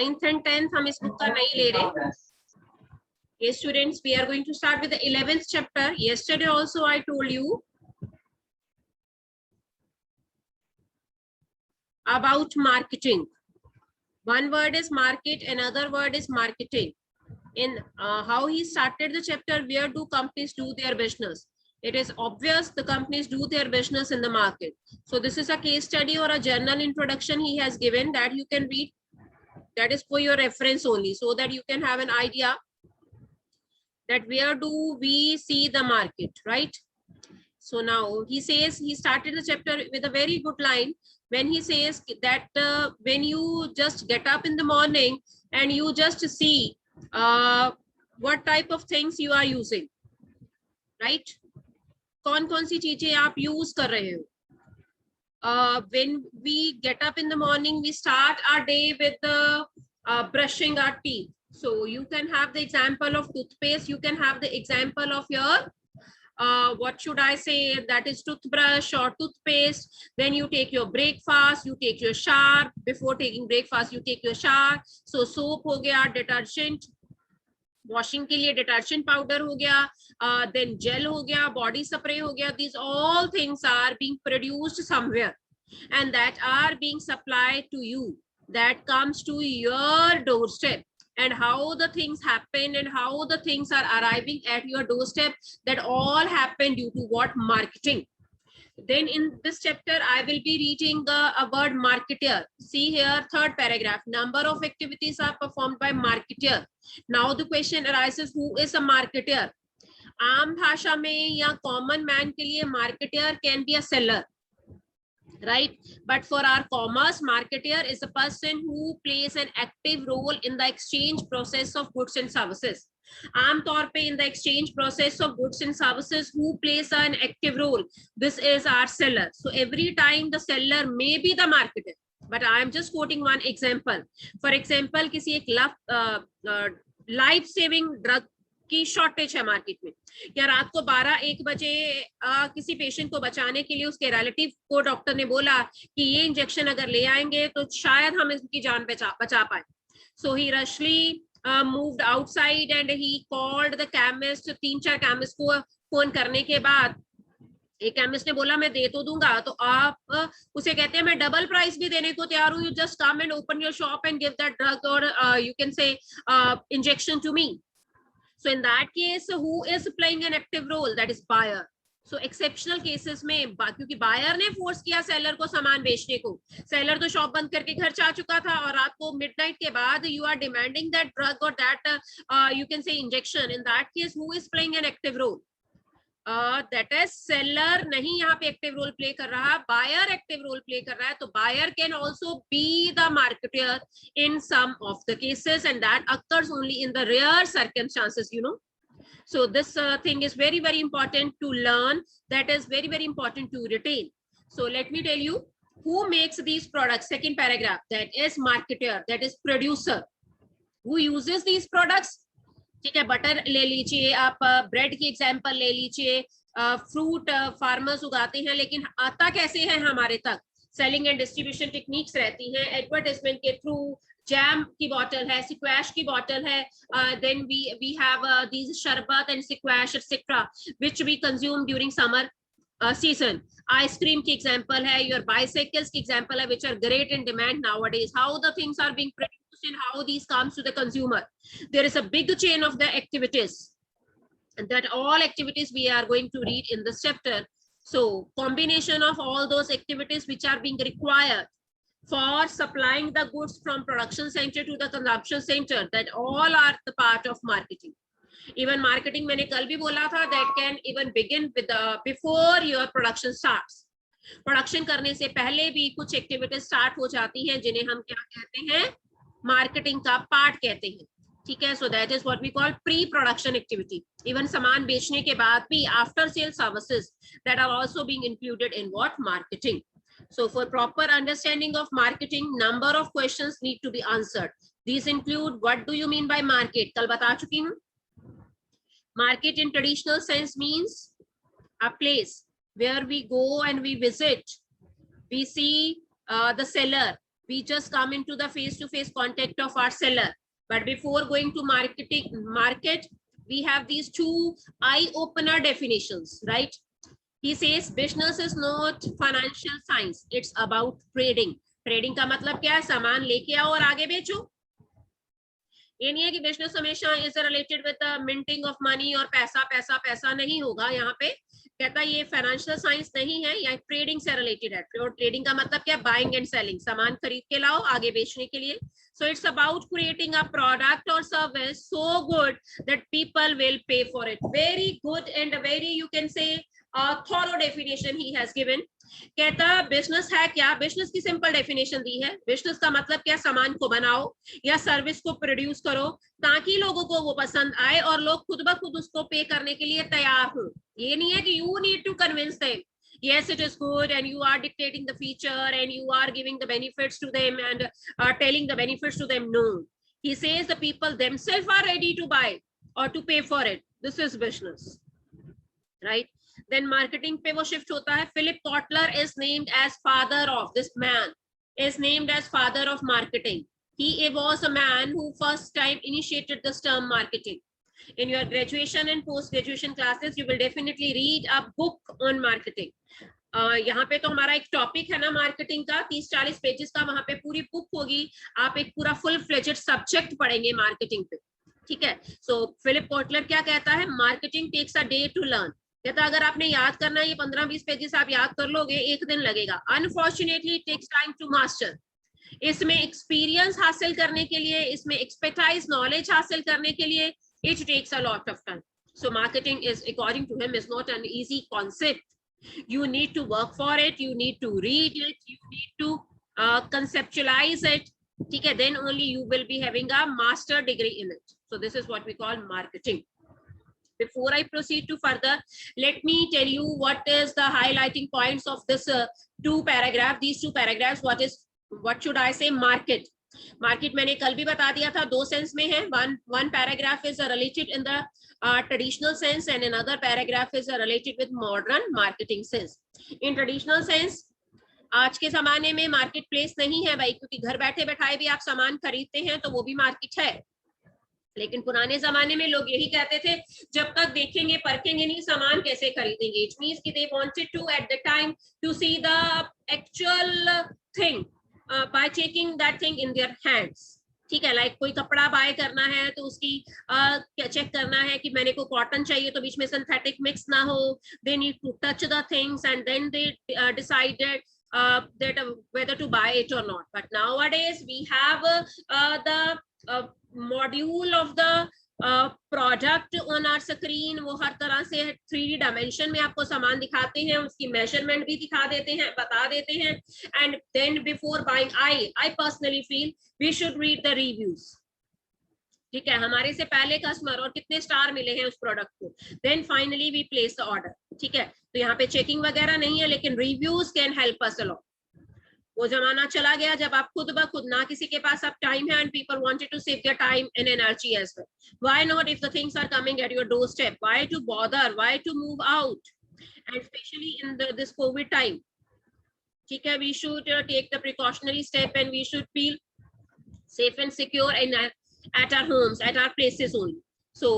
9th and 10th हम इस book का नहीं ले रहे. Yes, students, we are going to start with the 11th chapter. Yesterday also I told you about marketing. One word is market, another word is marketing. In how he started the chapter, where do companies do their business? It is obvious the companies do their business in the market. So this is a case study or a journal introduction he has given that you can read. That is for your reference only, so that you can have an idea that where do we see the market, right? So now he says, he started the chapter with a very good line when he says that when you just get up in the morning and you just see what type of things you are using, right? कौन सी चीजें आप use कर रहे हो? When we get up in the morning, we start our day with brushing our teeth. So you can have the example of toothpaste, you can have the example of your what should I say, that is toothbrush or toothpaste. Then you take your breakfast, you take your shower. Before taking breakfast, you take your shower. So soap हो गया, detergent, washing के लिए detergent powder हो गया, then gel हो गया, body spray हो गया. These all things are being produced somewhere and that are being supplied to you, that comes to your doorstep. And how the things happen and how the things are arriving at your doorstep, that all happen due to what? Marketing. Then in this chapter, I will be reading a word marketer. See here, third paragraph. Number of activities are performed by marketer. Now the question arises, who is a marketer? आम भाषा में या common man के लिए marketer can be a seller, right? But for our commerce, marketer is a person who plays an active role in the exchange process of goods and services. आमतौर पे in the exchange process of goods and services, who plays an active role? This is our seller. So every time the seller may be the marketer, but I am just quoting one example. For example, किसी एक life saving drug की shortage है market में, या रात को 12-1 बजे किसी पेशेंट को बचाने के लिए उसके रिलेटिव को डॉक्टर ने बोला कि ये इंजेक्शन अगर ले आएंगे तो शायद हम इसकी जान बचा पाए. सो ही रशली moved outside and he called the chemist. 3-4 chemist को फोन करने के बाद एक केमिस्ट ने बोला मैं दे तो दूंगा, तो आप उसे कहते हैं मैं डबल प्राइस भी देने को तैयार हूँ, you just come and open your shop and give that drug और you can say injection to me. So in that case, who is playing an active role? That is buyer. So exceptional cases में, क्योंकि buyer ने force किया seller को सामान बेचने को, seller तो shop बंद करके घर जा चुका था और रात को midnight के बाद you are demanding that drug or that you can say injection. In that case, who is playing an active role? That is seller नहीं यहाँ पे active role play कर रहा, buyer active role play कर रहा है. तो buyer can also be the marketer in some of the cases, and that occurs only in the rare circumstances, you know. So this thing is very, very important to learn. That is very, very important to retain. So let me tell you who makes these products. Second paragraph, that is marketer, that is producer. Who uses these products? ठीक है, butter ले लीजिए आप, bread की example ले लीजिए, fruit farmers उगाते हैं, लेकिन आता कैसे है हमारे तक? सेलिंग एंड डिस्ट्रीब्यूशन टेक्निक्स रहती हैं, एडवर्टाइजमेंट के थ्रू. जैम की बॉटल है, स्क्वैश की बॉटल है, then we have these sharbat and squash etcetera which we consume during summer season. Ice cream की एग्जांपल है, योर बाइसाइकिल्स की एग्जांपल है, which are great in demand nowadays. How the things are being produced and how these comes to the consumer. There is a big chain of the activities, and that all activities we are going to read in this chapter. So combination of all those activities which are being required for supplying the goods from production center to the consumption center, that all are the part of marketing. Even marketing मैंने कल भी बोला था, that can even begin with before your production starts. Production करने से पहले भी कुछ एक्टिविटीज स्टार्ट हो जाती हैं जिन्हें हम क्या कहते हैं? मार्केटिंग का पार्ट कहते हैं. ठीक है, so that is what we call pre production activity. Even सामान बेचने के बाद भी after sale services that are also being included in what? Marketing. So for proper understanding of marketing, number of questions need to be answered. These include, what do you mean by market? कल बता चुकी हूँ. Market in traditional sense means a place where we go and we visit. We see the seller, we just come into the face-to-face contact of our seller. But before going to market, we have these two eye-opener definitions, right? He says business is not financial science, it's about trading. Trading का मतलब क्या है? सामान लेके आओ और आगे बेचो. ये नहीं है कि बिजनेस हमेशा is related with the minting of money और पैसा पैसा पैसा नहीं होगा. यहाँ पे कहता है ये फाइनेंशियल साइंस नहीं है, या ट्रेडिंग से रिलेटेड है. और ट्रेडिंग का मतलब क्या? बाइंग एंड सेलिंग, सामान खरीद के लाओ आगे बेचने के लिए. So it's about creating a product or service so good that people will pay for it. Very good and very, you can say, thorough definition he has given. कहता business है क्या? बिजनेस की सिंपल डेफिनेशन दी है. Business का मतलब क्या? सामान को बनाओ या सर्विस को प्रोड्यूस करो ताकि लोगों को वो पसंद आए और लोग खुद ब खुद उसको पे करने के लिए तैयार हो. ये नहीं है कि you need to convince them. Yes, it is good, and you are dictating the feature and you are giving the benefits to them and telling the benefits to them. No, he says the people themselves are ready to buy or to pay for it. This is business, right? Then marketing पे वो shift होता है. Philip Kotler is named as father of, this man is named as father of marketing. He was a man who first time initiated this term marketing. In your graduation and post graduation classes you will definitely read a book on marketing. यहाँ पे तो हमारा एक topic है ना marketing का, 30-40 pages का, वहां पे पूरी बुक होगी. आप एक पूरा फुल फ्लेजेड सब्जेक्ट पढ़ेंगे मार्केटिंग पे, ठीक है. सो फिलिप कोटलर क्या कहता है? Marketing takes a day to learn. कहता अगर आपने याद करना है ये 15-20 पेजेस आप याद कर लोगे, एक दिन लगेगा. Unfortunately it takes time to master. इसमें एक्सपीरियंस हासिल करने के लिए, इसमें एक्सपर्टाइज नॉलेज हासिल करने के लिए it takes a lot of time. So marketing is, according to him, is not an easy concept. You need to work for it, you need to read it, you need to conceptualize it. Okay, then only you will be having a master degree in it. So this is what we call marketing. Before I proceed to further, let me tell you what is the highlighting points of this two paragraph. These two paragraphs. What should I say? Market. Market मैंने कल भी बता दिया था, दो sense में है. One paragraph is related in the traditional sense and another paragraph is related with modern marketing sense. In traditional sense आज के जमाने में मार्केट प्लेस नहीं है भाई, क्योंकि घर बैठे बैठाए भी आप सामान खरीदते हैं तो वो भी मार्केट है. लेकिन पुराने जमाने में लोग यही कहते थे, जब तक देखेंगे परखेंगे नहीं सामान कैसे खरीदेंगे. इट मींस कि they wanted to at the time to see the actual thing by checking that thing in their hands. ठीक है, लाइक कोई कपड़ा बाय करना है तो उसकी चेक करना है कि मैंने को कॉटन चाहिए तो बीच में सिंथेटिक मिक्स ना हो. They need to touch the things and then they decided that whether to buy it or not. But nowadays we have the module of the product on our screen. वो हर तरह से 3D dimension में आपको सामान दिखाते हैं, उसकी मेजरमेंट भी दिखा देते हैं, बता देते हैं. And then before buying I personally feel we should read the reviews. ठीक है, हमारे से पहले कस्टमर और कितने स्टार मिले हैं उस प्रोडक्ट को, then finally we place the order. ठीक है, तो यहाँ पे चेकिंग वगैरह नहीं है, लेकिन reviews can help us a lot. वो जमाना चला गया जब आप खुद ब खुद, ना किसी के पास अब टाइम है, and people wanted to save their time and energy as well. Why not if the things are coming at your door step? Why to bother, why to move out, and specially in this Covid time. ठीक है, we should take the precautionary step and we should feel safe and secure in at our homes, at our places only. So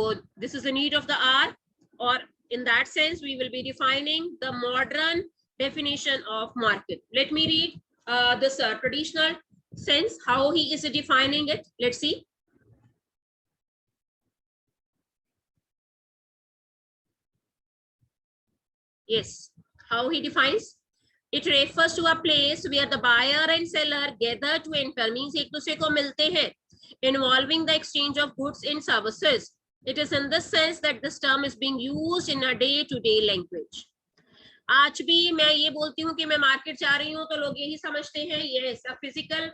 this is the need of the hour, or in that sense we will be defining the modern definition of market. Let me read this traditional sense, how he is defining it. Let's see. Yes, how he defines. It refers to a place where the buyer and seller gather to enter, means एक दूसरे को मिलते हैं, involving the exchange of goods and services. It is in this sense that this term is being used in a day-to-day language. आज भी मैं ये बोलती हूँ कि मैं मार्केट जा रही हूँ तो लोग यही समझते हैं, yes, a physical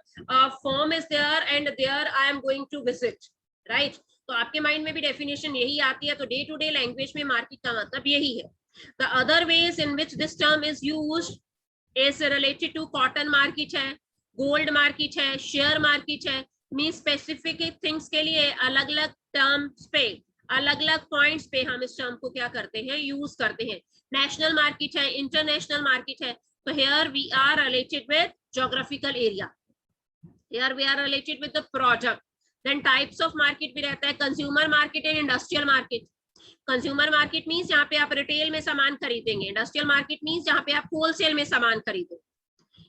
form is there and there I am going to visit, right? तो आपके माइंड में भी डेफिनेशन यही आती है. तो डे टू डे लैंग्वेज में मार्केट का मतलब यही है. The other ways in which this term is used is related to cotton market है, gold market है, share market है. मीन स्पेसिफिक थिंग्स के लिए अलग अलग टर्म्स पे, अलग अलग पॉइंट्स पे हम इस टर्म को क्या करते हैं, यूज करते हैं. नेशनल मार्केट है, इंटरनेशनल मार्केट है. तो here we are related with geographical area. Here we are related with the product. Then types of market भी रहता है, consumer market and industrial market. Consumer market means यहाँ पे आप रिटेल में सामान खरीदेंगे. Industrial market means जहाँ पे आप होलसेल में सामान खरीदोगे.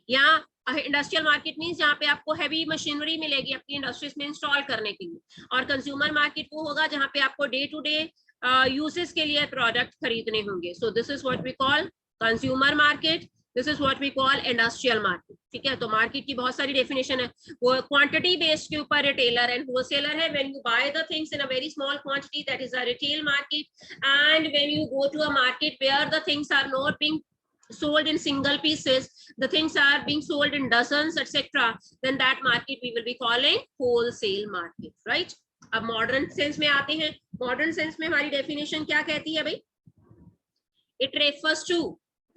यहाँ इंडस्ट्रियल मार्केट मींस जहाँ पे आपको हैवी मशीनरी मिलेगी अपनी इंडस्ट्रीज में इंस्टॉल करने के लिए. और कंज्यूमर मार्केट वो होगा जहाँ पे आपको डे टू डे यूजेस के लिए प्रोडक्ट खरीदने होंगे. So this is what we call consumer market. This is what we call industrial market. ठीक है, तो मार्केट की बहुत सारी डेफिनेशन है. वो क्वांटिटी बेस्ड के ऊपर रिटेलर एंड होलसेलर है. When you buy the things in a very small quantity, that is a retail market. And when you go to a market where the things are not being sold in single pieces, the things are being sold in dozens, etc., then that market we will be calling wholesale market, right? अब modern sense में आते हैं. Modern sense में हमारी definition क्या कहती है भाई? इट रेफर्स टू,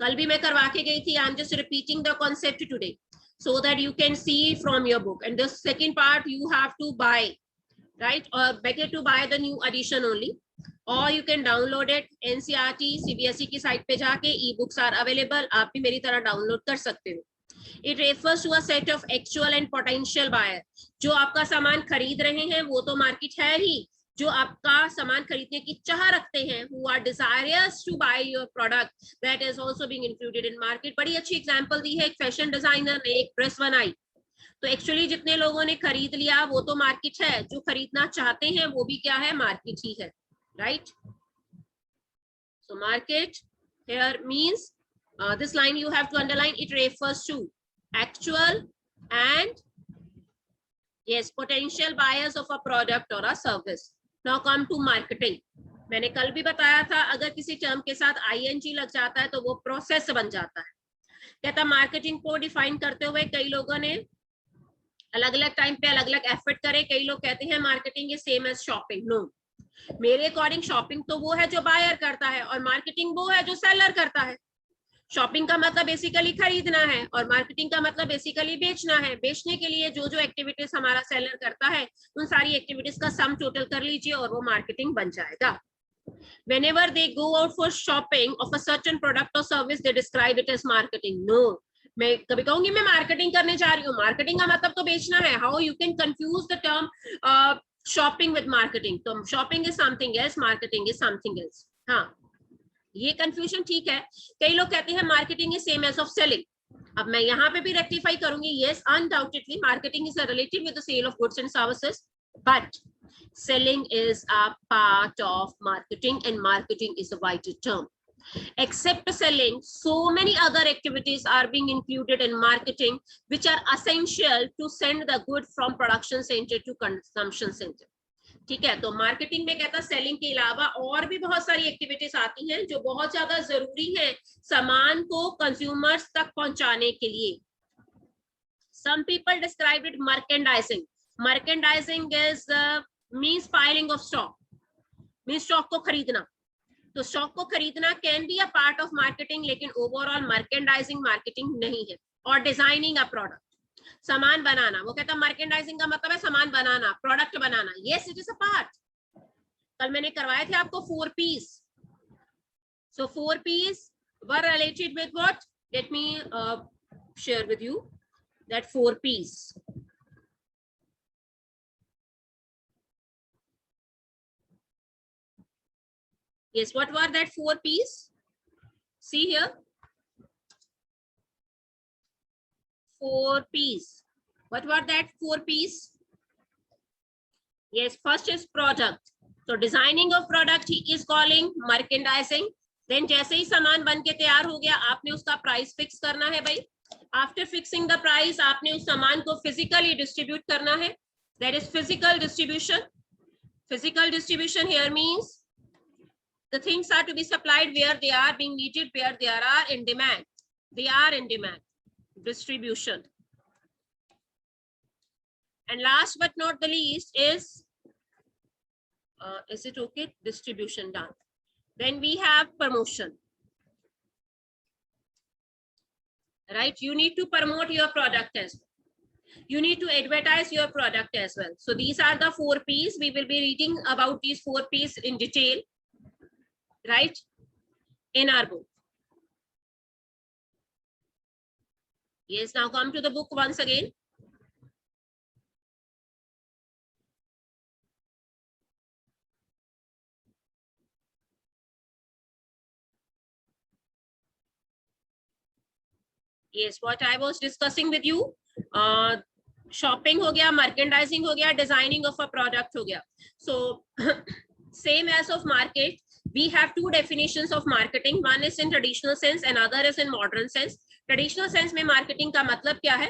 कल भी मैं करवा के गई थी, I am just repeating the concept today so that you can see from your book, and the second part you have to buy, right? Or better to buy the new edition only, or you can download it. NCERT CBSE की site पे जाके e-books are available, आप भी मेरी तरह download कर सकते हो. It refers to a set of actual and potential buyer. जो आपका सामान खरीद रहे हैं वो तो मार्केट है ही, जो आपका सामान खरीदने की चाह रखते हैं, who are desirous to buy your product, that is also being included in market. बड़ी अच्छी एग्जांपल दी है एक फैशन डिजाइनर ने, एक ड्रेस बनाई, तो एक्चुअली जितने लोगों ने खरीद लिया वो तो मार्केट है, जो खरीदना चाहते हैं वो भी क्या है? मार्केट ही है, right? So market here means this line you have to underline. It refers to actual and yes potential buyers of a product or a service. Now come to marketing. मैंने कल भी बताया था, अगर किसी टर्म के साथ ing लग जाता है तो वो प्रोसेस बन जाता है. कहता मार्केटिंग को डिफाइन करते हुए कई लोगों ने अलग अलग टाइम पे अलग अलग एफर्ट करे. कई लोग कहते हैं marketing is same as shopping. No, मेरे अकॉर्डिंग शॉपिंग तो वो है जो बायर करता है और मार्केटिंग वो है जो सेलर करता है. शॉपिंग का मतलब बेसिकली खरीदना है और मार्केटिंग का मतलब बेसिकली बेचना है. बेचने के लिए जो जो एक्टिविटीज हमारा सेलर करता है उन सारी एक्टिविटीज का सम टोटल कर लीजिए और वो मार्केटिंग बन जाएगा. Whenever they go out for shopping of a certain product or service, they describe it as marketing. No, मैं कभी कहूंगी मैं मार्केटिंग करने जा रही हूँ, मार्केटिंग का मतलब तो बेचना है. How you can confuse the term shopping with marketing? तो shopping is something else, marketing is something else. हाँ, ये कंफ्यूजन ठीक है. कई लोग कहते हैं marketing is same as of selling. अब मैं यहाँ पे भी रेक्टिफाई करूंगी. Yes, undoubtedly marketing is related with the sale of goods and services, but selling is a part of marketing and marketing is a vital term. Except selling, so many other activities are being included in marketing which are essential to send the good from production center to consumption center. ठीक है, तो marketing में कहता selling के अलावा और भी बहुत सारी एक्टिविटीज आती हैं जो बहुत ज्यादा जरूरी है सामान को कंज्यूमर्स तक पहुंचाने के लिए. Some people describe it merchandising. Merchandising is means piling of stock, means stock को खरीदना. तो स्टॉक को खरीदना can be a part of marketing, लेकिन ओवरऑल मर्केंडाइजिंग मार्केटिंग नहीं है. और डिजाइनिंग अ प्रोडक्ट, सामान बनाना, वो कहता है मर्केंडाइजिंग का मतलब है सामान बनाना, प्रोडक्ट बनाना. Yes, it is a part. कल मैंने करवाए थे आपको 4 piece. So 4 piece were related with what? Let me share with you that 4 piece. Yes, what were that 4 P's? See here. 4 P's. What were that 4 P's? Yes, first is product. So designing of product he is calling merchandising. Then जैसे ही सामान बन के तैयार हो गया, आपने उसका price fix करना है भाई. After fixing the price, आपने उस सामान को physically distribute करना है. That is physical distribution. Physical distribution here means the things are to be supplied where they are being needed, where they are in demand. They are in demand. Distribution. And last but not the least is it okay? Distribution done. Then we have promotion. Right? You need to promote your product as well. You need to advertise your product as well. So these are the 4 P's. We will be reading about these 4 P's in detail, right, in our book. Yes, now come to the book once again. Yes, what I was discussing with you, shopping हो गया, merchandising हो गया, designing of a product हो गया. So same as of market, we have two definitions of marketing. One is in traditional sense and other is in modern sense. Traditional sense में marketing का मतलब क्या है?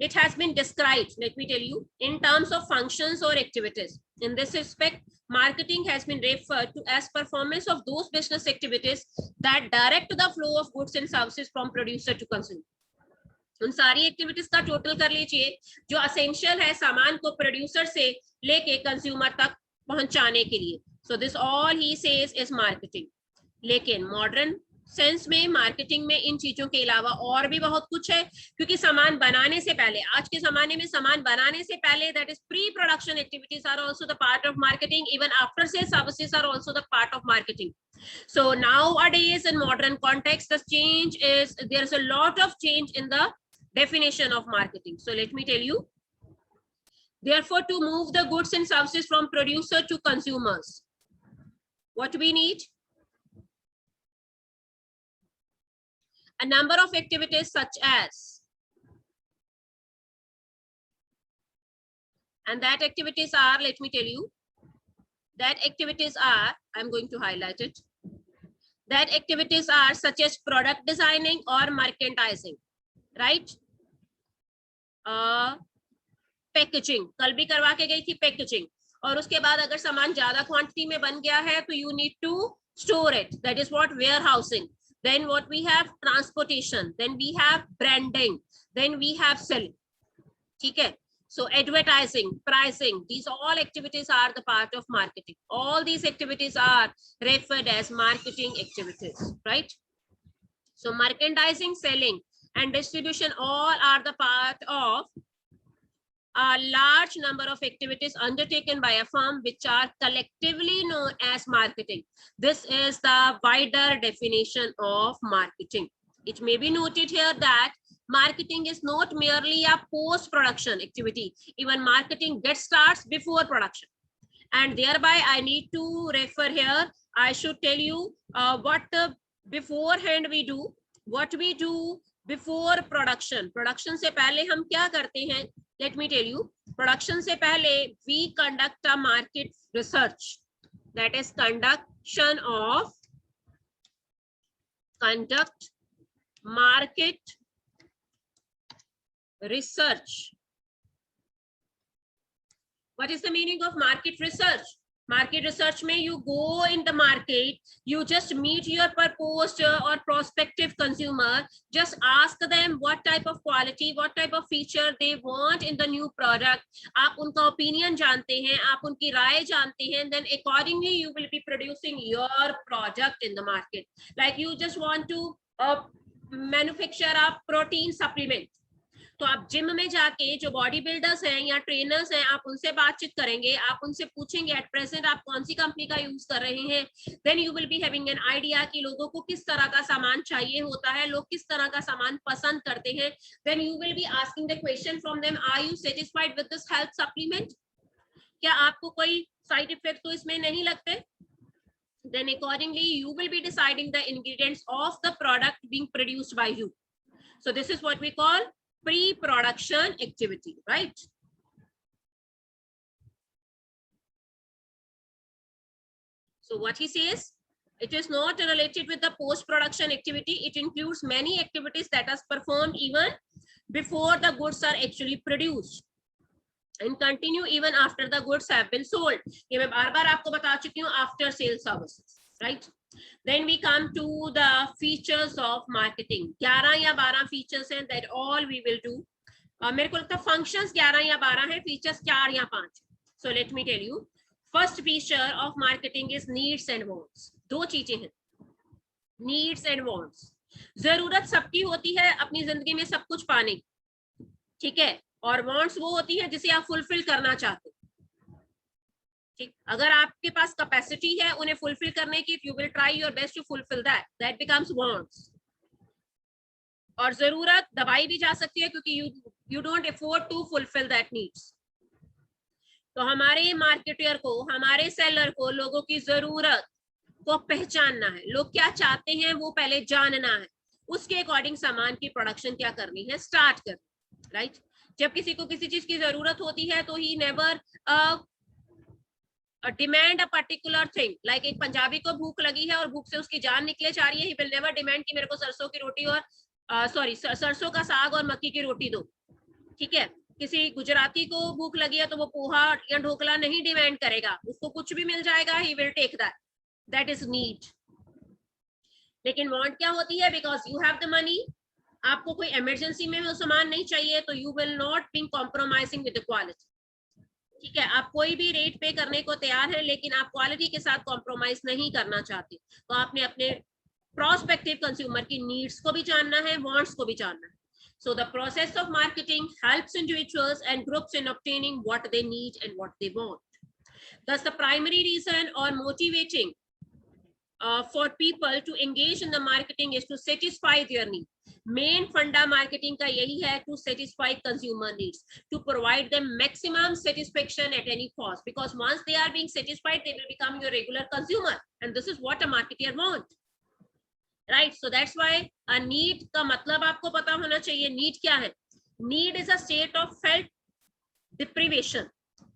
It has been described, let me tell you, in terms of functions or activities. In this respect, marketing has been referred to as performance of those business activities that direct the flow of goods and services from producer to consumer. उन सारी activities का total कर लीजिए जो essential है सामान को producer से लेके कंज्यूमर तक पहुंचाने के लिए. So this all he says is marketing. लेकिन मॉडर्न सेंस में मार्केटिंग में इन चीजों के अलावा और भी बहुत कुछ है, क्योंकि सामान बनाने से पहले, आज के जमाने में सामान बनाने से पहले, that is pre production activities are also the part of marketing. Even after sale services are also the part of marketing. So nowadays in modern context, the change is, there is a lot of change in the definition of marketing. So let me tell you, therefore, to move the goods and services from producer to consumers, what we need? A number of activities such as, and that activities are, let me tell you, that activities are, I'm going to highlight it, that activities are such as product designing or merchandising, right? Packaging, कल भी करवा के गई थी packaging. और उसके बाद अगर सामान ज्यादा क्वांटिटी में बन गया है तो you need to store it, that is what warehousing. Then what we have transportation, then we have branding, then we have selling. ठीक है. So advertising, pricing, these all activities are the part of marketing. All these activities are referred as marketing activities, right? So merchandising, selling and distribution all are the part of a large number of activities undertaken by a firm which are collectively known as marketing. This is the wider definition of marketing. It may be noted here that marketing is not merely a post-production activity. Even marketing gets starts before production. And thereby I need to refer here, I should tell you what beforehand we do, what we do before production. Production से पहले हम क्या करते हैं? Let me tell you, production से पहले we conduct a market research. That is conduct market research. What is the meaning of market research? Market research में you go in the market, you just meet your proposed or prospective consumer, just ask them what type of quality, what type of feature they want in the new product. आप उनका opinion जानते हैं, आप उनकी राय जानते हैं, then accordingly you will be producing your product in the market. Like you just want to manufacture a protein supplement. तो आप जिम में जाके जो बॉडी बिल्डर्स हैं या ट्रेनर्स हैं, आप उनसे बातचीत करेंगे, आप उनसे पूछेंगे एट प्रेजेंट आप कौन सी कंपनी का यूज कर रहे हैं. Then you will be having an idea कि लोगों को किस तरह का सामान चाहिए होता है, लोग किस तरह का सामान पसंद करते हैं. Then you will be asking the question from them, are you satisfied with this health supplement? क्या आपको कोई साइड इफेक्ट तो इसमें नहीं लगते? Then accordingly you will be deciding the ingredients of the product being produced by you. So this is what we call pre-production activity, right? So what he says, it is not related with the post-production activity. It includes many activities that are performed even before the goods are actually produced and continue even after the goods have been sold. ये मैं बार-बार आपको बता चुकी हूँ, after sale services, right? Then we come to the features of marketing. 11 या 12 features हैं, that all we will do. मेरे को लगता है functions 11 या 12 हैं, features 4 या 5. So let me tell you, first feature of marketing is needs and wants. दो चीजें हैं, needs and wants. जरूरत सबकी होती है अपनी जिंदगी में सब कुछ पाने की, ठीक है, और wants वो होती है जिसे आप फुलफिल करना चाहते हैं. ठीक, अगर आपके पास कैपेसिटी है उन्हें फुलफिल करने की, you will try your best to fulfil that, that becomes wants. और जरूरत दबाई भी जा सकती है क्योंकि you don't afford to fulfil that needs. तो हमारे मार्केटर को, हमारे सेलर को लोगों की जरूरत को पहचानना है, लोग क्या चाहते हैं वो पहले जानना है. उसके अकॉर्डिंग सामान की प्रोडक्शन क्या करनी है, स्टार्ट कर, राइट। जब किसी को किसी चीज की जरूरत होती है तो he never demand a particular thing, like एक पंजाबी को भूख लगी है और भूख से उसकी जान निकले जा रही है, ही विल नेवर डिमांड कि मेरे को सरसों की रोटी और सरसों का साग और मक्की की रोटी दो, ठीक है। किसी गुजराती को भूख लगी है तो वो पोहा या ढोकला नहीं डिमांड करेगा, उसको कुछ भी मिल जाएगा, he will take that, that is need. लेकिन वांट क्या होती है, because you have the money, आपको कोई इमरजेंसी में वो सामान नहीं चाहिए, तो you will not be compromising with the quality, ठीक है। आप कोई भी रेट पे करने को तैयार है, लेकिन आप क्वालिटी के साथ कॉम्प्रोमाइज नहीं करना चाहते, तो आपने अपने प्रोस्पेक्टिव कंज्यूमर की नीड्स को भी जानना है, वांट्स को भी जानना है। So the process of marketing helps individuals and groups in obtaining what they need and what they want. Thus, the primary reason or motivating for people to engage in the marketing is to satisfy their need. Main funda marketing का यही है, to satisfy consumer needs, to provide them maximum satisfaction at any cost, because once they are being satisfied, they will become your regular consumer, and this is what a marketer want, right? So that's why a need का मतलब आपको पता होना चाहिए, need क्या है? Need is a state of felt deprivation,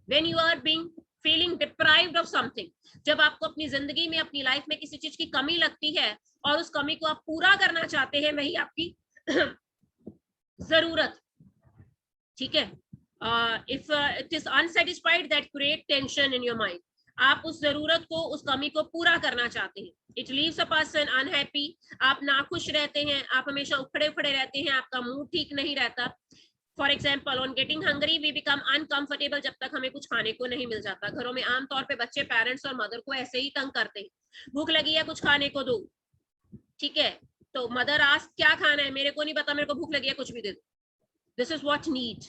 when you are being feeling deprived of something, जब आपको अपनी जिंदगी में, अपनी लाइफ में किसी चीज की कमी लगती है और उस कमी को आप पूरा करना चाहते हैं, वही आपकी जरूरत, ठीक है। If it is unsatisfied, that create tension in your mind, आप उस जरूरत को, उस कमी को पूरा करना चाहते हैं। It leaves a person unhappy, आप नाखुश रहते हैं, आप हमेशा उखड़े उखड़े रहते हैं, आपका मूड ठीक नहीं रहता। For example, on getting hungry we become uncomfortable, जब तक हमें कुछ खाने को नहीं मिल जाता। घरों में आमतौर पे बच्चे पेरेंट्स और मदर को ऐसे ही तंग करते हैं, भूख लगी है कुछ खाने को दो, ठीक है, तो मदर आस्क क्या खाना है, मेरे को नहीं पता, मेरे को भूख लगी है, कुछ भी दे दो। This is what need.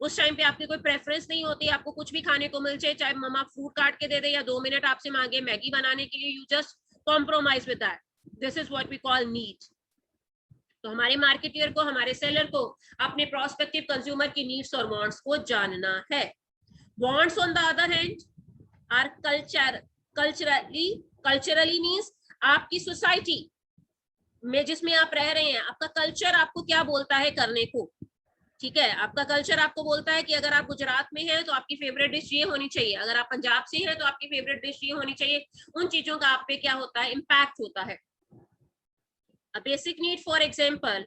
उस टाइम पे आपकी कोई प्रेफरेंस नहीं होती, आपको कुछ भी खाने को मिल जाए, चाहे मम्मा फ्रूट काट के दे दे या 2 मिनट आपसे मांगे मैगी बनाने के लिए, you just compromise with that. This is what we call need. तो हमारे मार्केटियर को, हमारे सेलर को अपने प्रोस्पेक्टिव कंज्यूमर की नीड्स और वांट्स को जानना है। Wants on the other hand are culturally means आपकी सोसाइटी में जिसमें आप रह रहे हैं, आपका कल्चर आपको क्या बोलता है करने को, ठीक है। आपका कल्चर आपको बोलता है कि अगर आप गुजरात में हैं तो आपकी फेवरेट डिश ये होनी चाहिए, अगर आप पंजाब से हैं तो आपकी फेवरेट डिश ये होनी चाहिए। उन चीजों का आप पे क्या होता है, इम्पैक्ट होता है। A basic need, for example,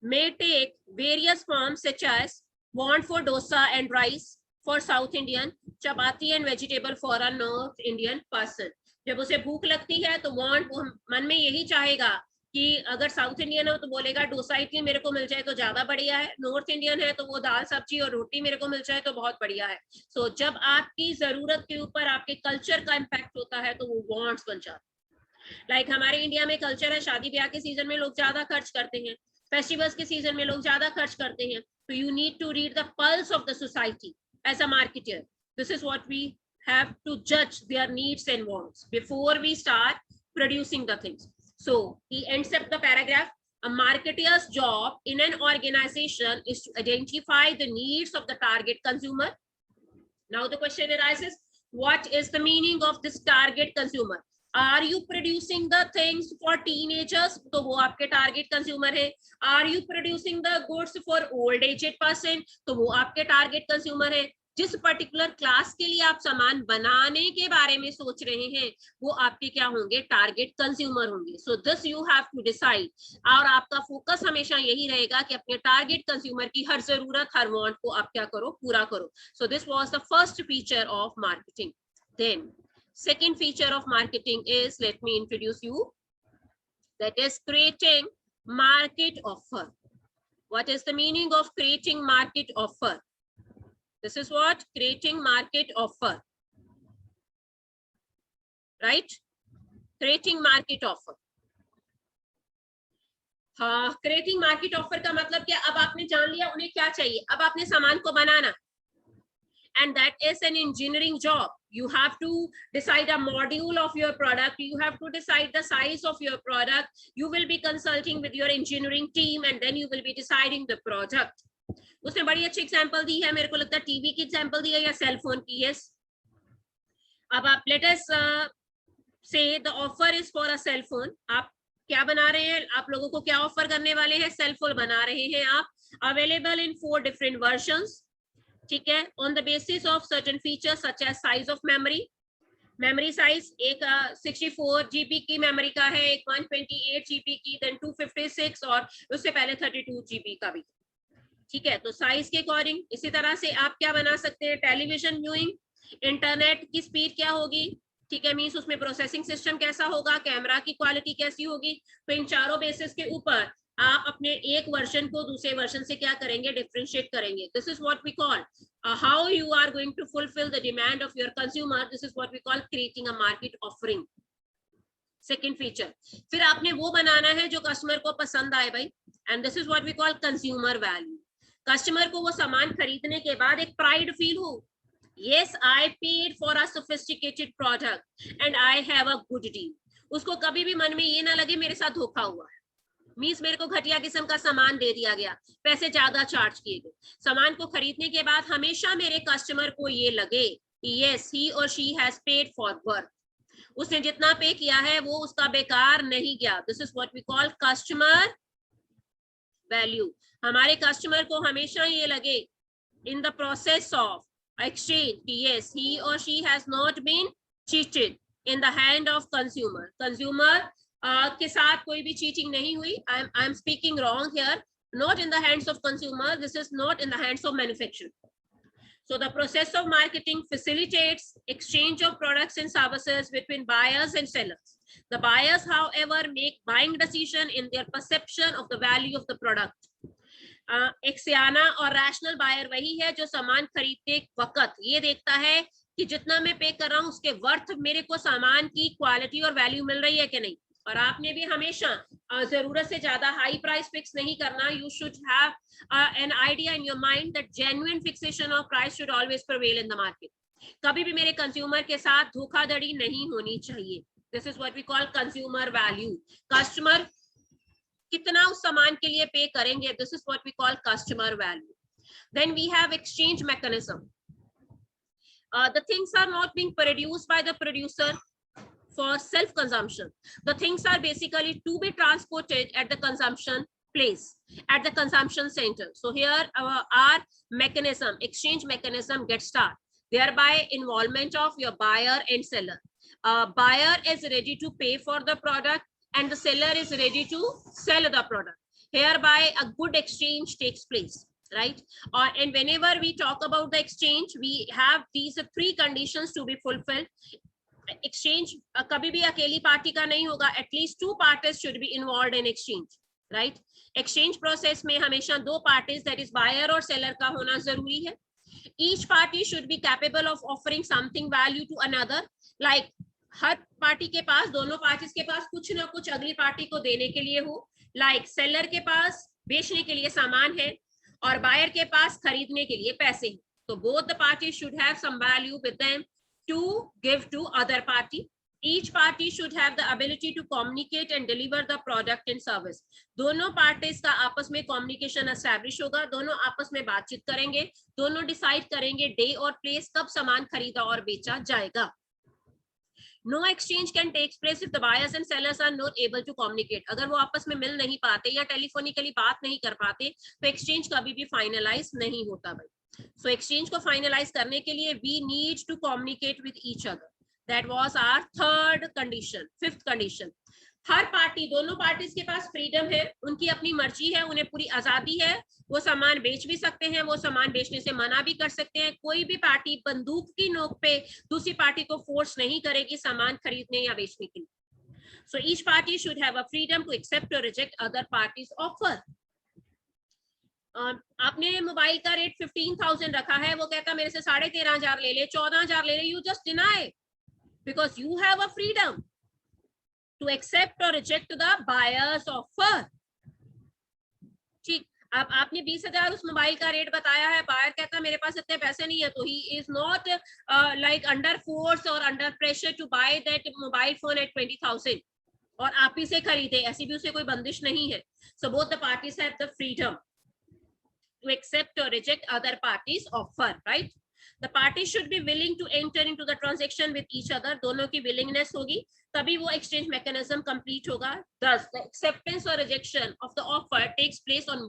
may take various forms such as want for dosa and rice for South Indian, chapati and vegetable for a North Indian person. जब उसे भूख लगती है तो want, वो मन में यही चाहेगा कि अगर साउथ इंडियन है तो बोलेगा डोसा इडली मेरे को मिल जाए तो ज्यादा बढ़िया है, नॉर्थ इंडियन है तो वो दाल सब्जी और रोटी मेरे को मिल जाए तो बहुत बढ़िया है। सो जब आपकी जरूरत के ऊपर आपके कल्चर का इम्पैक्ट होता है तो वो वांट्स बन जाते हैं। लाइक हमारे इंडिया में कल्चर है, शादी ब्याह के सीजन में लोग ज्यादा खर्च करते हैं, फेस्टिवल्स के सीजन में लोग ज्यादा खर्च करते हैं, तो you need to read the pulse of the society as a marketer. This is what we have to judge their needs and wants before we start producing the things. So he ends up the paragraph. A marketer's job in an organization is to identify the needs of the target consumer. Now the question arises, what is the meaning of this target consumer? Are you producing the things for teenagers? तो वो आपके target consumer है. Are you producing the goods for old aged person? तो वो आपके target consumer है. जिस particular class के लिए आप सामान बनाने के बारे में सोच रहे हैं वो आपके क्या होंगे, टारगेट कंज्यूमर होंगे। So this you have to decide, और आपका फोकस हमेशा यही रहेगा कि अपने टारगेट कंज्यूमर की हर जरूरत, हर वांट को आप क्या करो, पूरा करो। So this was the first feature of marketing. Then second feature of marketing is, let me introduce you, that is creating market offer. What is the meaning of creating market offer? This is what, creating market offer, right? Creating market offer. हाँ, creating market offer का मतलब क्या, अब आपने जान लिया उन्हें क्या चाहिए, अब आपने सामान को बनाना, and that is an engineering job. You have to decide a module of your product, you have to decide the size of your product, you will be consulting with your engineering team, and then you will be deciding the product. उसने बड़ी अच्छी example दी है, मेरे को लगता है TV की example दी है या सेल फोन की। यस, अब आप let us say the offer is for a cell phone, आप क्या बना रहे हैं आप लोगों को, क्या ऑफर करने वाले हैं, सेल फोन बना रहे हैं आप, अवेलेबल इन 4 डिफरेंट वर्जन्स, ठीक है, on the basis of certain features such as size of memory, memory size एक 64 जीबी की मेमोरी का है, एक 128 जीबी की, देन 256 और उससे पहले 32 जीबी का भी, ठीक है। तो साइज के अकॉर्डिंग इसी तरह से आप क्या बना सकते हैं, टेलीविजन व्यूइंग, इंटरनेट की स्पीड क्या होगी, ठीक है, मींस उसमें प्रोसेसिंग सिस्टम कैसा होगा, कैमरा की क्वालिटी कैसी होगी। तो इन चारों बेसिस के ऊपर आप अपने एक वर्जन को दूसरे वर्जन से क्या करेंगे, डिफरेंशिएट करेंगे। This is what we call how you are going to fulfil the demand of your consumer, this is what we call creating a market offering. Second feature, फिर आपने वो बनाना है जो कस्टमर को पसंद आए भाई, and this is what we call consumer value. Customer को वो सामान खरीदने के बाद एक प्राइड फील हो, yes I paid for a sophisticated product and I have a good deal, उसको कभी भी मन में ये ना लगे मेरे साथ धोखा हुआ है, मींस मेरे को घटिया किस्म का सामान दे दिया गया, पैसे ज्यादा चार्ज किए गए। सामान को खरीदने के बाद हमेशा मेरे कस्टमर को ये लगे yes he or she has paid for worth, उसने जितना पे किया है वो उसका बेकार नहीं गया। This is what we call customer value. हमारे कस्टमर को हमेशा ये लगे in the process of exchange yes he or she has not been cheated in the hand of consumer के साथ कोई भी चीटिंग नहीं हुई। I am speaking wrong here, not in the hands of consumer, this is not in the hands of manufacturer. So the process of marketing facilitates exchange of products and services between buyers and sellers. The buyers however make buying decision in their perception of the value of the product. एक सियाना और rational buyer वही है जो सामान खरीदते वक्त ये देखता है कि जितना मैं पे कर रहा हूं उसके वर्थ मेरे को सामान की क्वालिटी और वैल्यू मिल रही है कि नहीं। और आपने भी हमेशा जरूरत से ज्यादा हाई प्राइस फिक्स नहीं करना। You should have an idea in your mind that genuine fixation of price should always prevail in the market. कभी भी मेरे कंज्यूमर के साथ धोखाधड़ी नहीं होनी चाहिए। This is what we call consumer value. Customer कितना उस सामान के लिए पे करेंगे, this is what we call customer value. Then we have exchange mechanism. The things are not being produced by the producer for self consumption. The things are basically to be transported at the consumption place, at the consumption center. So here our mechanism, exchange mechanism gets started, thereby involvement of your buyer and seller. Buyer is ready to pay for the product and the seller is ready to sell the product. Hereby a good exchange takes place, right? And whenever we talk about the exchange, we have these 3 conditions to be fulfilled. Exchange कभी भी अकेली party का नहीं होगा, at least 2 parties should be involved in exchange, right? Exchange process में हमेशा 2 parties, that is buyer और seller का होना जरूरी है. Each party should be capable of offering something value to another, like her party के पास, दोनों पार्टीज के पास कुछ ना कुछ अगली पार्टी को देने के लिए हो। लाइक सेलर के पास बेचने के लिए सामान है और बायर के पास खरीदने के लिए पैसे हैं। तो both the party should have some value with them to give to other party. Each party should have the ability to communicate and deliver the product and service. दोनों पार्टीज का आपस में कम्युनिकेशन एस्टैब्लिश होगा, दोनों आपस में बातचीत करेंगे, दोनों डिसाइड करेंगे डे और प्लेस कब सामान खरीदा और बेचा जाएगा। No exchange can take place if the buyers and sellers are not able to communicate. अगर वो आपस में मिल नहीं पाते या टेलीफोनिकली बात नहीं कर पाते तो एक्सचेंज कभी भी फाइनलाइज नहीं होता भाई। सो एक्सचेंज को फाइनलाइज करने के लिए we need to communicate with each other. That was our third condition. Fifth condition, her party, दोनों पार्टीज के पास फ्रीडम है, उनकी अपनी मर्जी है, उन्हें पूरी आजादी है, वो सामान बेच भी सकते हैं, वो सामान बेचने से मना भी कर सकते हैं। कोई भी पार्टी बंदूक की नोक पे दूसरी पार्टी को फोर्स नहीं करेगी सामान खरीदने या बेचने के लिए। So each party should have a freedom to accept और रिजेक्ट अदर पार्टीज ऑफर। आपने मोबाइल का रेट 15,000 रखा है, वो कहता मेरे से 13,500 ले ले, 14,000 ले ले, you just deny because you have a freedom to accept or reject the buyer's offer. ठीक, अब आपने 20,000 उस मोबाइल का रेट बताया है, बायर कहता है मेरे पास इतने पैसे नहीं है, तो he is not like under force or under pressure to buy that mobile phone at 20,000 और आप ही से खरीदे, ऐसी भी उसे कोई बंदिश नहीं है। So both the parties have the freedom to accept or reject other parties' offer, right? The parties should be willing to enter into the transaction with each other. दोनों की willingness होगी तभी वो exchange mechanism complete होगा. Thus, the acceptance or rejection of the offer takes place on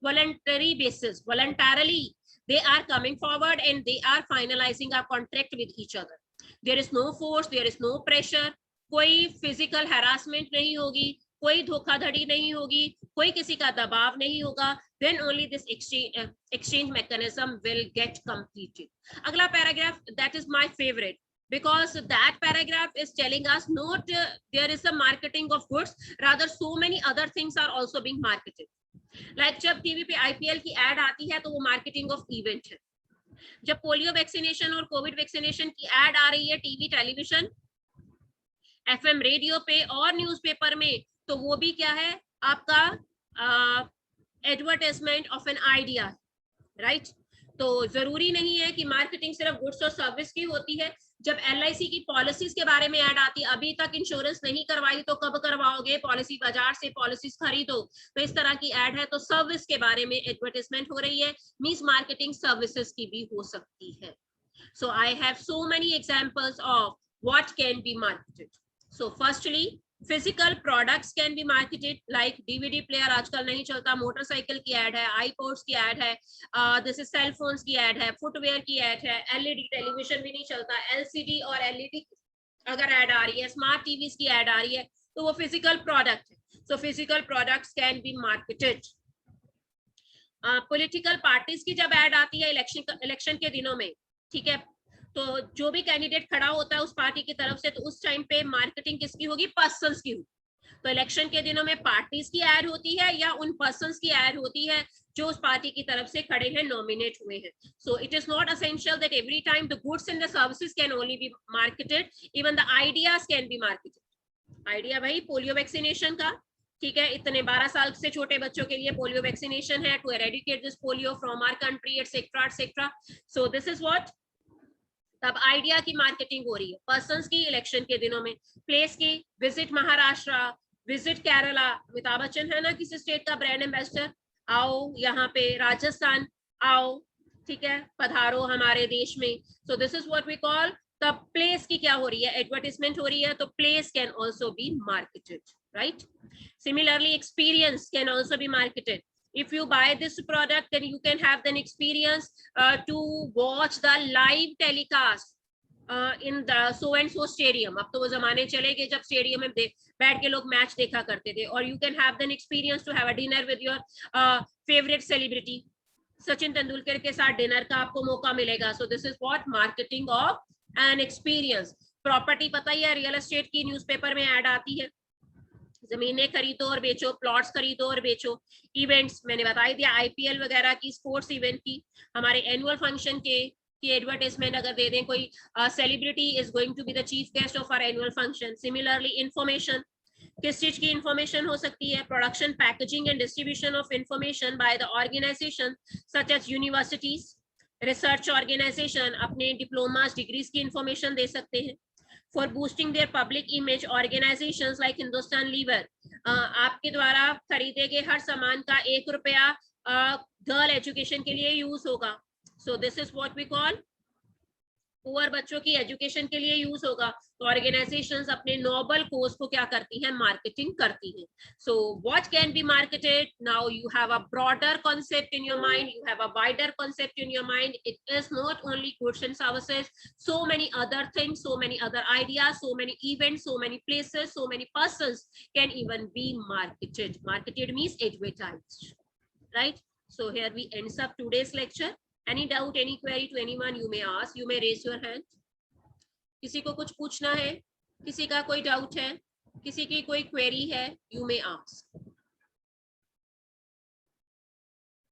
voluntary basis. Voluntarily, they are coming forward and they are finalizing a contract with each other. There is no force, there is no pressure. कोई physical harassment नहीं होगी, कोई धोखाधड़ी नहीं होगी, कोई किसी का दबाव नहीं होगा. Then only this exchange mechanism will get completed. अगला paragraph, that is my favorite, because that paragraph is telling us not there is a marketing of goods, rather so many other things are also being marketed. Like जब TV पे IPL की ad आती है तो वो marketing of event है. जब polio vaccination और कोविड वैक्सीनेशन की ad आ रही है टीवी, टेलीविजन, FM रेडियो पे और न्यूज़पेपर में, तो वो भी क्या है आपका advertisement of an idea, right. तो जरूरी नहीं है कि मार्केटिंग सिर्फ गुड्स और सर्विस की होती है. जब LIC की पॉलिसीज के बारे में ऐड आती है, अभी तक इंश्योरेंस नहीं करवाई तो कब करवाओगे, पॉलिसी बाजार से पॉलिसीज खरीदो, तो इस तरह की ऐड है. तो सर्विस के बारे में एडवर्टाइजमेंट हो रही है, मींस मार्केटिंग सर्विसेज की भी हो सकती है. So I have so many examples of what can be marketed. So firstly physical products can be marketed, like DVD player आजकल नहीं चलता, मोटरसाइकिल की ऐड है, आईपोड्स की ऐड है, दिस इज सेल फोन्स की ऐड है, फुटवेयर की ऐड है, LED टेलीविजन भी नहीं चलता, LCD और LED अगर ऐड आ रही है, स्मार्ट टीवीज की ऐड आ रही है, तो वो फिजिकल प्रोडक्ट है. So physical products can be marketed. Political parties की जब ऐड आती है इलेक्शन के दिनों में, ठीक है, तो जो भी कैंडिडेट खड़ा होता है उस पार्टी की तरफ से, तो उस टाइम पे मार्केटिंग किसकी होगी, पर्सन्स की होगी. तो इलेक्शन के दिनों में पार्टीज की ऐड होती है या उन पर्सन्स की ऐड होती है जो उस पार्टी की तरफ से खड़े हैं, नॉमिनेट हुए हैं. So it is not essential that every time the goods and the services can only be marketed, even the ideas can be marketed. Idea भाई पोलियो वैक्सीनेशन का, ठीक है, इतने 12 साल से छोटे बच्चों के लिए पोलियो वैक्सीनेशन है, to eradicate this polio from our country, etcetera etcetera. So this is what, तब आइडिया की मार्केटिंग हो रही है. पर्सन्स की इलेक्शन के दिनों में, प्लेस की, विजिट महाराष्ट्र, विजिट केरला, अमिताभ बच्चन है ना किसी स्टेट का ब्रांड एम्बेसडर, आओ यहाँ पे, राजस्थान आओ, ठीक है, पधारो हमारे देश में. So this is what we call, तब प्लेस की क्या हो रही है, एडवर्टाइजमेंट हो रही है, तो place can also be marketed, right. Similarly experience can also be marketed. If you buy this product, then you can have an experience to watch the live telecast in the so and so stadium. अब तो वो जमाने चले गए जब stadium में बैठ के लोग मैच देखा करते थे. और you can have an experience to have a dinner with your favorite celebrity. Sachin Tendulkar के साथ डिनर का आपको मौका मिलेगा. So this is what marketing of an experience. Property पता ही है, रियल एस्टेट की न्यूज़पेपर में ऐड आती है, जमीनें खरीदो और बेचो, प्लॉट्स खरीदो और बेचो. इवेंट्स मैंने बता ही दिया, IPL वगैरह की, स्पोर्ट्स इवेंट की, हमारे एनुअल फंक्शन के की एडवर्टाइजमेंट अगर दे दें, कोई celebrity is going to be the chief guest of our annual function. Similarly information, किस चीज की इंफॉर्मेशन हो सकती है, production, packaging and distribution of information by the organisation such as universities, research organisation अपने डिप्लोमास, डिग्रीज की information दे सकते हैं. For boosting their public image, organizations like Hindustan Lever, आपके द्वारा खरीदे गए हर सामान का 1 रुपया गर्ल एजुकेशन के लिए यूज होगा. So this is what we call, poor बच्चों की एजुकेशन के लिए यूज होगा. तो ऑर्गेनाइजेशंस अपने नोबल कोज को क्या करती हैं, मार्केटिंग करती हैं. So what can be marketed, now you have a broader concept in your mind, you have a wider concept in your mind. It is not only goods and services, so many other things, so many other ideas, so many events, so many places, so many persons can even be marketed. Marketed means advertised, right? So here we ends up today's lecture. Any doubt, any query to anyone you may ask, you may raise your hand. किसी को कुछ पूछना है, किसी का कोई doubt है, किसी की कोई क्वेरी है, you may ask.